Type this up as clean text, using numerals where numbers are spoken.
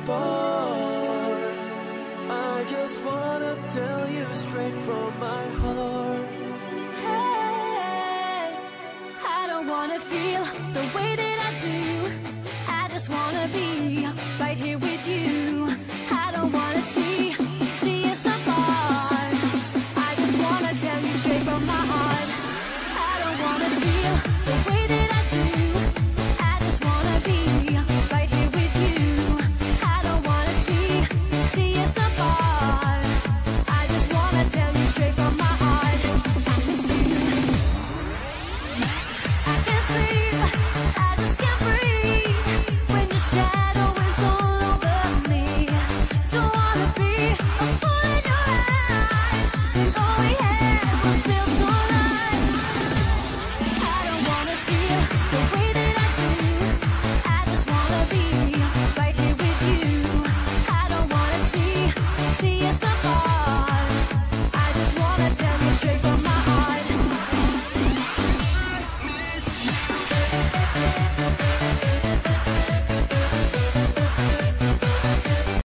apart. I just wanna tell you straight from my heart. Hey, I don't wanna feel the way that I do. I just wanna be right here with you. I don't wanna see